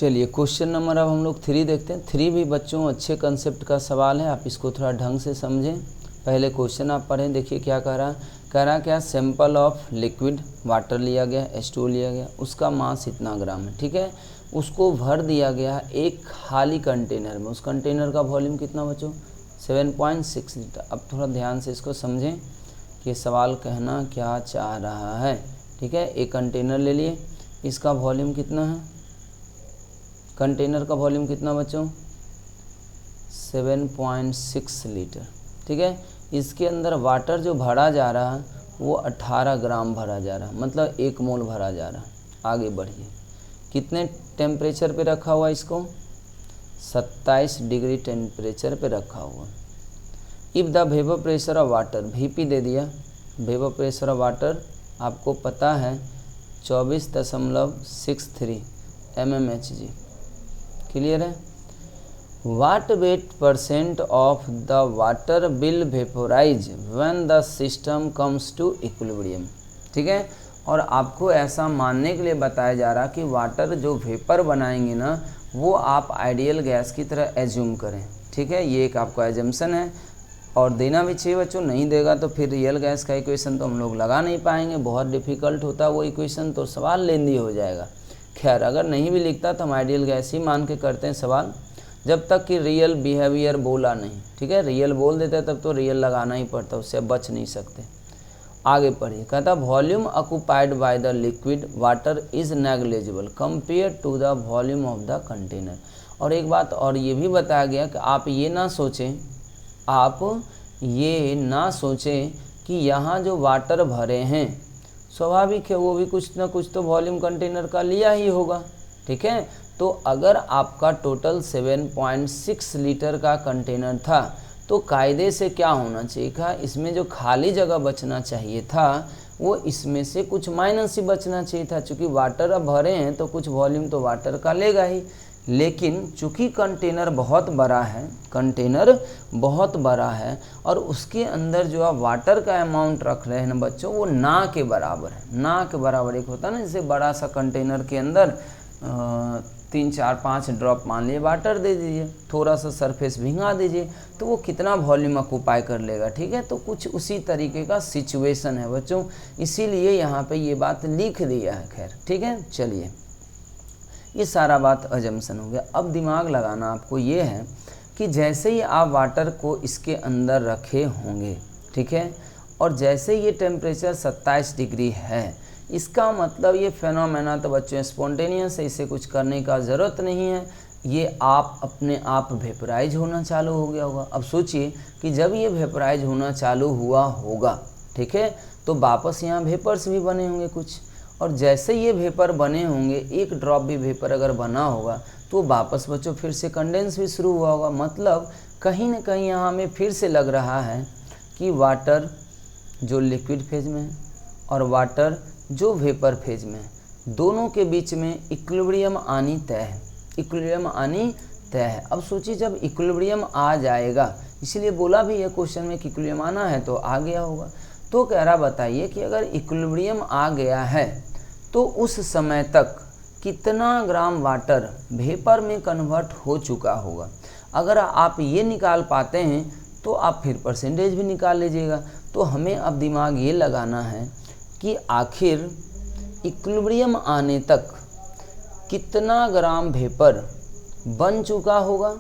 चलिए question number अब हम लोग 3 देखते हैं। 3 भी बच्चों अच्छे कंसेप्ट का सवाल है, आप इसको थोड़ा ढंग से समझें। पहले क्वेश्चन आप पढ़ें, देखिए क्या कह रहा क्या, सैंपल ऑफ लिक्विड वाटर लिया गया, H2O लिया गया, उसका मास इतना ग्राम है, ठीक है। उसको भर दिया गया एक खाली कंटेनर में, उस कंटेनर का वॉल्यूम कितना बच्चों 7.6 लीटर। अब थोड़ा ध्यान से इसको समझें कि सवाल कहना क्या चाह रहा है, ठीक है। एक कंटेनर ले लिए, इसका वॉल्यूम कितना है, कंटेनर का वॉल्यूम कितना बच्चों 7.6 लीटर, ठीक है। इसके अंदर वाटर जो भरा जा रहा है वो 18 ग्राम भरा जा रहा है, मतलब 1 मोल भरा जा रहा है। आगे बढ़िए, कितने टेम्परेचर पे रखा हुआ, इसको 27 डिग्री टेम्परेचर पे रखा हुआ। If the vapour pressure of water, VP दे दिया, वेपर प्रेशर ऑफ वाटर आपको पता है 24.63 mmHg, क्लियर है। What weight % of the water will vaporise when the system comes to equilibrium, ठीक है। और आपको ऐसा मानने के लिए बताया जा रहा कि वाटर जो वेपर बनाएंगे ना वो आप आइडियल गैस की तरह एज्यूम करें, ठीक है। ये एक आपका एजम्पशन है और देना भी चाहिए बच्चों, नहीं देगा तो फिर रियल गैस का इक्वेशन तो हम लोग लगा नहीं पाएंगे, बहुत डिफ़िकल्ट होता है वो इक्वेशन, तो सवाल लेंदी हो जाएगा। खैर अगर नहीं भी लिखता तो हम आइडियल गैस ही मान के करते हैं सवाल, जब तक कि रियल बिहेवियर बोला नहीं, ठीक है। रियल बोल देते तब तो रियल लगाना ही पड़ता, उससे बच नहीं सकते। आगे पढ़िए, कहता volume occupied by the liquid water is negligible compare to the volume of the container. और एक बात और ये भी बताया गया कि आप ये ना सोचें कि यहाँ जो वाटर भरे हैं स्वाभाविक है वो भी कुछ ना कुछ तो वॉल्यूम कंटेनर का लिया ही होगा, ठीक है। तो अगर आपका टोटल 7.6 लीटर का कंटेनर था तो कायदे से क्या होना चाहिए था, इसमें जो खाली जगह बचना चाहिए था वो इसमें से कुछ माइनस ही बचना चाहिए था, क्योंकि वाटर अब भरे हैं तो कुछ वॉल्यूम तो वाटर का लेगा ही। लेकिन चूँकि कंटेनर बहुत बड़ा है और उसके अंदर जो आप वाटर का अमाउंट रख रहे हैं ना बच्चों वो ना के बराबर है। ना के बराबर एक होता है ना, जैसे बड़ा सा कंटेनर के अंदर 3 4 5 ड्रॉप मान लिए वाटर दे दीजिए, थोड़ा सा सरफेस भिंगा दीजिए तो वो कितना वॉल्यूम ऑक्यूपाई कर लेगा, ठीक है। तो कुछ उसी तरीके का सिचुएशन है बच्चों, इसीलिए यहाँ पे ये बात लिख दिया है। खैर ठीक है, चलिए ये सारा बात अजम्पशन हो गया। अब दिमाग लगाना आपको ये है कि जैसे ही आप वाटर को इसके अंदर रखे होंगे, ठीक है, और जैसे ये टेम्परेचर 27 डिग्री है, इसका मतलब ये फेनोमेना तो बच्चों स्पॉन्टेनियस है, इसे कुछ करने का ज़रूरत नहीं है, ये आप अपने आप वेपराइज होना चालू हो गया होगा। अब सोचिए कि जब ये वेपराइज होना चालू हुआ होगा, ठीक है, तो वापस यहाँ वेपर्स भी बने होंगे कुछ, और जैसे ये वेपर बने होंगे, एक ड्रॉप भी वेपर अगर बना होगा तो वापस बच्चों फिर से कंडेंस भी शुरू हुआ होगा। मतलब कहीं ना कहीं यहाँ हमें फिर से लग रहा है कि वाटर जो लिक्विड फेज में है और वाटर जो वेपर फेज में है, दोनों के बीच में इक्विलिब्रियम आनी तय है। अब सोचिए जब इक्विलिब्रियम आ जाएगा, इसीलिए बोला भी है क्वेश्चन में कि इक्विलिब्रियम आना है तो आ गया होगा। तो कह रहा बताइए कि अगर इक्विलिब्रियम आ गया है तो उस समय तक कितना ग्राम वाटर वेपर में कन्वर्ट हो चुका होगा। अगर आप ये निकाल पाते हैं तो आप फिर परसेंटेज भी निकाल लीजिएगा। तो हमें अब दिमाग ये लगाना है कि आखिर इक्विलिब्रियम आने तक कितना ग्राम वेपर बन चुका होगा,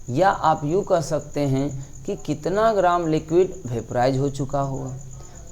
या आप यूँ कह सकते हैं कि कितना ग्राम लिक्विड वेपराइज हो चुका होगा।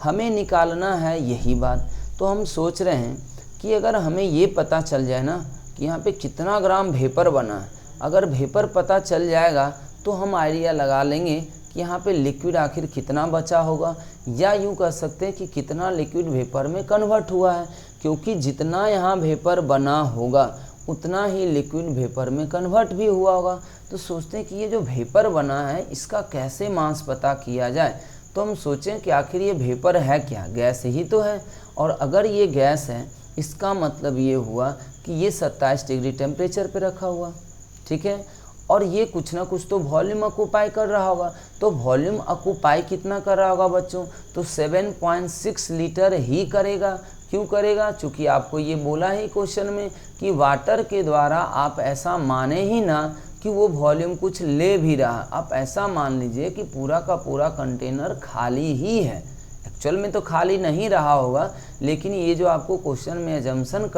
हमें निकालना है यही बात। तो हम सोच रहे हैं कि अगर हमें ये पता चल जाए ना कि यहाँ पे कितना ग्राम वेपर बना है, अगर वेपर पता चल जाएगा तो हम आइडिया लगा लेंगे कि यहाँ पे लिक्विड आखिर कितना बचा होगा, या यूँ कह सकते हैं कि कितना लिक्विड वेपर में कन्वर्ट हुआ है, क्योंकि जितना यहाँ वेपर बना होगा उतना ही लिक्विड वेपर में कन्वर्ट भी हुआ होगा। तो सोचते हैं कि ये जो वेपर बना है इसका कैसे मास पता किया जाए। तो हम सोचें कि आखिर ये वेपर है क्या, गैस ही तो है, और अगर ये गैस है इसका मतलब ये हुआ कि ये 27 डिग्री टेम्परेचर पे रखा हुआ, ठीक है, और ये कुछ ना कुछ तो वॉल्यूम ऑक्यूपाई कर रहा होगा। तो वॉल्यूम ऑक्यूपाई कितना कर रहा होगा बच्चों, तो 7.6 लीटर ही करेगा, क्यों करेगा? चूँकि आपको ये बोला ही क्वेश्चन में कि वाटर के द्वारा आप ऐसा माने ही ना कि वो वॉल्यूम कुछ ले भी रहा। आप ऐसा मान लीजिए कि पूरा का पूरा कंटेनर खाली ही है। एक्चुअल में तो खाली नहीं रहा होगा, लेकिन ये जो आपको क्वेश्चन में अजम्पशन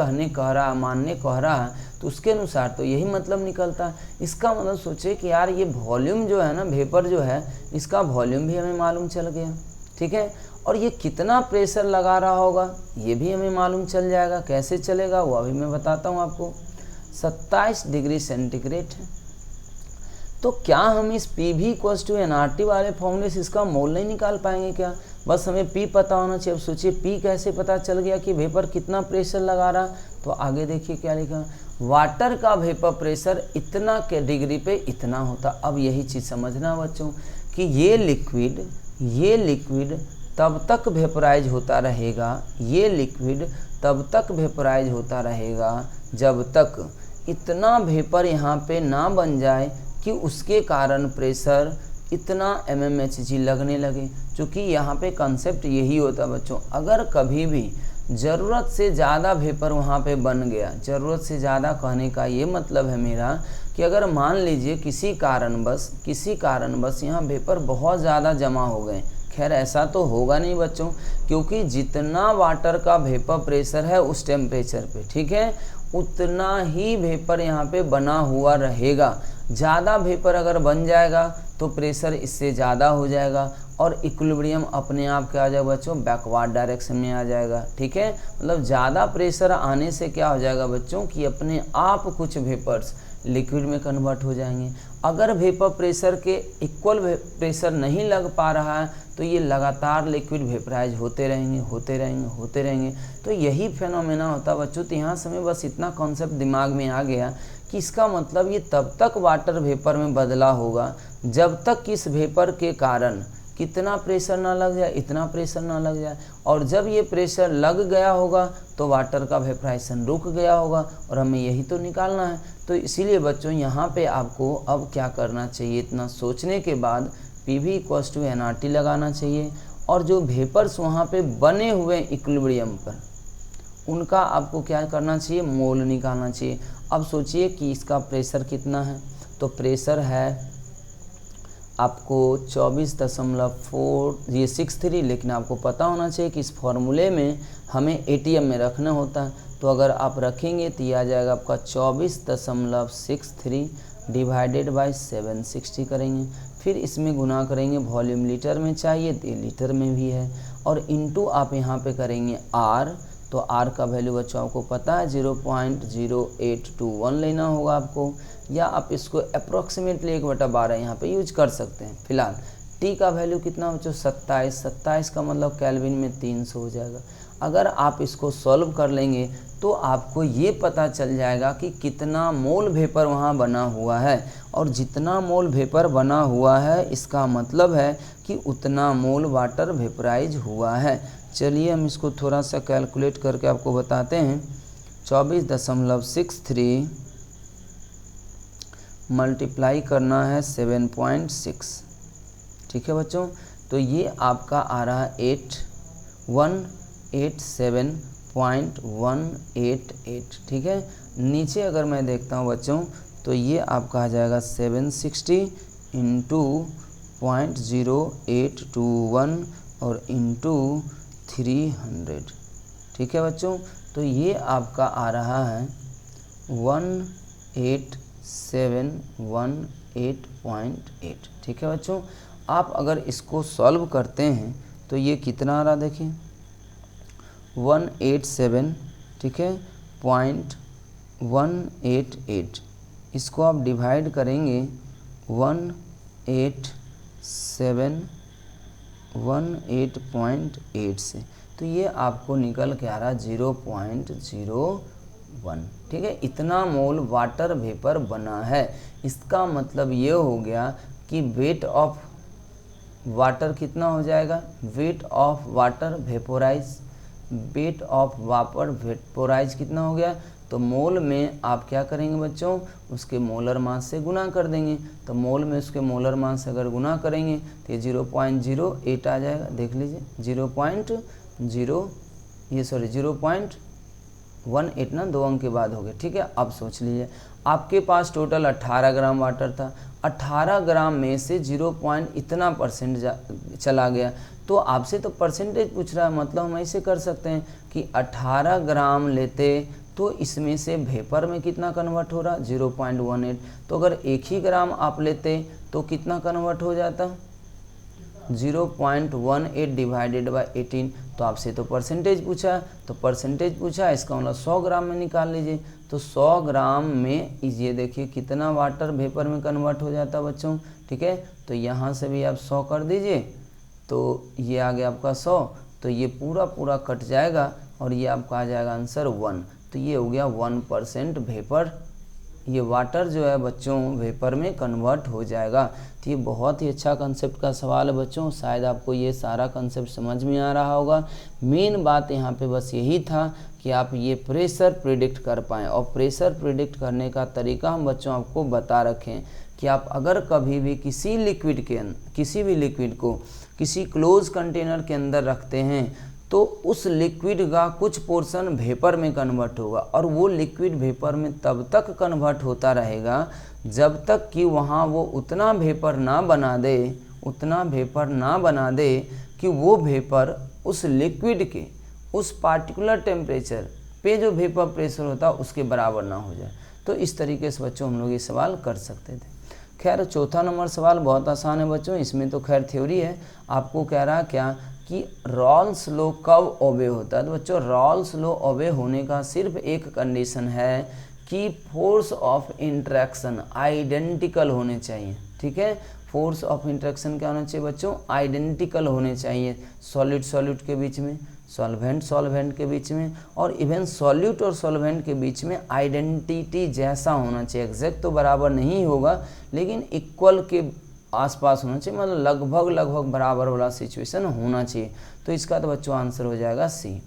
मानने कह रहा है, तो उसके अनुसार तो यही मतलब निकलता है। इसका मतलब सोचे कि यार ये वॉल्यूम जो है ना, वेपर जो है, इसका वॉल्यूम भी हमें मालूम चल गया, ठीक है। और ये कितना प्रेशर लगा रहा होगा ये भी हमें मालूम चल जाएगा। कैसे चलेगा वो अभी मैं बताता हूँ आपको। 27 डिग्री सेंटीग्रेड है। तो क्या हम इस PV = nRT वाले फॉर्मूले से इसका मोल नहीं निकाल पाएंगे क्या? बस हमें P पता होना चाहिए। अब सोचिए P कैसे पता चल गया कि वेपर कितना प्रेशर लगा रहा। तो आगे देखिए क्या लिखा, वाटर का वेपर प्रेशर इतना के डिग्री पे इतना होता। अब यही चीज़ समझना बच्चों कि ये लिक्विड तब तक वेपराइज होता रहेगा, ये लिक्विड तब तक वेपराइज होता रहेगा जब तक इतना वेपर यहाँ पे ना बन जाए कि उसके कारण प्रेशर इतना mmHg लगने लगे। क्योंकि यहाँ पे कंसेप्ट यही होता है बच्चों, अगर कभी भी ज़रूरत से ज़्यादा वेपर वहाँ पे बन गया, ज़रूरत से ज़्यादा कहने का ये मतलब है मेरा कि अगर मान लीजिए किसी कारणवश यहाँ वेपर बहुत ज़्यादा जमा हो गए। खैर ऐसा तो होगा नहीं बच्चों, क्योंकि जितना वाटर का वेपर प्रेशर है उस टेम्परेचर पे, ठीक है, उतना ही वेपर यहाँ पे बना हुआ रहेगा। ज़्यादा वेपर अगर बन जाएगा तो प्रेशर इससे ज़्यादा हो जाएगा और इक्विलिब्रियम अपने आप क्या आ जाएगा बच्चों, बैकवर्ड डायरेक्शन में आ जाएगा, ठीक है। मतलब ज़्यादा प्रेशर आने से क्या हो जाएगा बच्चों कि अपने आप कुछ वेपर्स लिक्विड में कन्वर्ट हो जाएंगे। अगर वेपर प्रेशर के इक्वल प्रेशर नहीं लग पा रहा है तो ये लगातार लिक्विड वेपराइज होते रहेंगे। तो यही फेनोमेना होता है बच्चों। तो यहाँ से हमें बस इतना कॉन्सेप्ट दिमाग में आ गया कि इसका मतलब ये तब तक वाटर वेपर में बदला होगा जब तक कि इस वेपर के कारण कितना प्रेशर ना लग जाए, इतना प्रेशर ना लग जाए। और जब ये प्रेशर लग गया होगा तो वाटर का वेपराइजेशन रुक गया होगा और हमें यही तो निकालना है। तो इसीलिए बच्चों यहाँ पे आपको अब क्या करना चाहिए, इतना सोचने के बाद PV = nRT लगाना चाहिए और जो वेपर्स वहाँ पे बने हुए इक्विलिब्रियम पर उनका आपको क्या करना चाहिए, मोल निकालना चाहिए। अब सोचिए कि इसका प्रेशर कितना है, तो प्रेशर है आपको 24.463, लेकिन आपको पता होना चाहिए कि इस फॉर्मूले में हमें ATM में रखना होता है। तो अगर आप रखेंगे तो ये आ जाएगा आपका 24.63 डिवाइडेड बाई 760 करेंगे, फिर इसमें गुना करेंगे, वॉल्यूम लीटर में चाहिए तो लीटर में भी है, और इनटू आप यहाँ पे करेंगे R। तो R का वैल्यू बच्चों आपको पता है 0.0821 लेना होगा आपको, या आप इसको अप्रॉक्सीमेटली 1/12 यहाँ पे यूज कर सकते हैं। फिलहाल T का वैल्यू कितना बच्चों, 27 का मतलब केल्विन में 300 हो जाएगा। अगर आप इसको सॉल्व कर लेंगे तो आपको ये पता चल जाएगा कि कितना मोल वेपर वहाँ बना हुआ है, और जितना मोल वेपर बना हुआ है इसका मतलब है कि उतना मोल वाटर वेपराइज हुआ है। चलिए हम इसको थोड़ा सा कैलकुलेट करके आपको बताते हैं। 24.63 मल्टीप्लाई करना है 7.6, ठीक है बच्चों। तो ये आपका आ रहा है 8187.188, ठीक है। नीचे अगर मैं देखता हूँ बच्चों तो ये आपका आ जाएगा 760 इंटू 0.0821 और इंटू 300, ठीक है बच्चों। तो ये आपका आ रहा है 18718.8, ठीक है बच्चों। आप अगर इसको सॉल्व करते हैं तो ये कितना आ रहा देखिए 187, ठीक है, 0.188। इसको आप डिवाइड करेंगे 18718.8 से, तो ये आपको निकल के आ रहा 0.01, ठीक है। इतना मोल वाटर वेपर बना है। इसका मतलब ये हो गया कि वेट ऑफ वाटर कितना हो जाएगा, वेट ऑफ वाटर वेपोराइज कितना हो गया। तो मोल में आप क्या करेंगे बच्चों, उसके मोलर मास से गुना कर देंगे। तो मोल में उसके मोलर मास से अगर गुना करेंगे तो ये 0.08 आ जाएगा। देख लीजिए 0.08 ये सॉरी 0.18 ना 2 अंक के बाद हो गए, ठीक है। अब सोच लीजिए आपके पास टोटल 18 ग्राम वाटर था, 18 ग्राम में से 0. इतना परसेंट चला गया, तो आपसे तो परसेंटेज पूछ रहा है, मतलब हम ऐसे कर सकते हैं कि 18 ग्राम लेते तो इसमें से वेपर में कितना कन्वर्ट हो रहा 0.18, तो अगर 1 ही ग्राम आप लेते तो कितना कन्वर्ट हो जाता 0.18 डिवाइडेड बाई 18। तो आपसे तो परसेंटेज पूछा, तो परसेंटेज पूछा, इसका मतलब 100 ग्राम में निकाल लीजिए। तो 100 ग्राम में ये देखिए कितना वाटर वेपर में कन्वर्ट हो जाता बच्चों, ठीक है। तो यहाँ से भी आप 100 कर दीजिए, तो ये आ गया आपका 100, तो ये पूरा कट जाएगा और ये आपका आ जाएगा आंसर 1। तो ये हो गया 1% वेपर, ये वाटर जो है बच्चों वेपर में कन्वर्ट हो जाएगा। तो ये बहुत ही अच्छा कंसेप्ट का सवाल है बच्चों, शायद आपको ये सारा कंसेप्ट समझ में आ रहा होगा। मेन बात यहाँ पे बस यही था कि आप ये प्रेशर प्रिडिक्ट कर पाएँ, और प्रेशर प्रिडिक्ट करने का तरीका हम बच्चों आपको बता रखें कि आप अगर कभी भी किसी भी लिक्विड को किसी क्लोज कंटेनर के अंदर रखते हैं तो उस लिक्विड का कुछ पोर्शन वेपर में कन्वर्ट होगा, और वो लिक्विड वेपर में तब तक कन्वर्ट होता रहेगा जब तक कि वहाँ वो उतना वेपर ना बना दे कि वो वेपर उस लिक्विड के उस पार्टिकुलर टेम्परेचर पे जो वेपर प्रेशर होता उसके बराबर ना हो जाए। तो इस तरीके से बच्चों हम लोग ये सवाल कर सकते थे। खैर चौथा नंबर सवाल बहुत आसान है बच्चों, इसमें तो खैर थ्योरी है। आपको कह रहा क्या कि रॉल्स लॉ कब ओबे होता है, तो बच्चों रॉल्स लॉ ओबे होने का सिर्फ एक कंडीशन है कि फोर्स ऑफ इंटरेक्शन आइडेंटिकल होने चाहिए, ठीक है। फोर्स ऑफ इंटरेक्शन क्या होना चाहिए बच्चों, आइडेंटिकल होने चाहिए, सॉलिड के बीच में, सॉल्वेंट के बीच में, और इवन सॉल्यूट और सॉल्वेंट के बीच में आइडेंटिटी जैसा होना चाहिए। एग्जैक्ट तो बराबर नहीं होगा लेकिन इक्वल के आसपास होना चाहिए, मतलब लगभग बराबर वाला सिचुएशन होना चाहिए। तो इसका तो बच्चों आंसर हो जाएगा सी।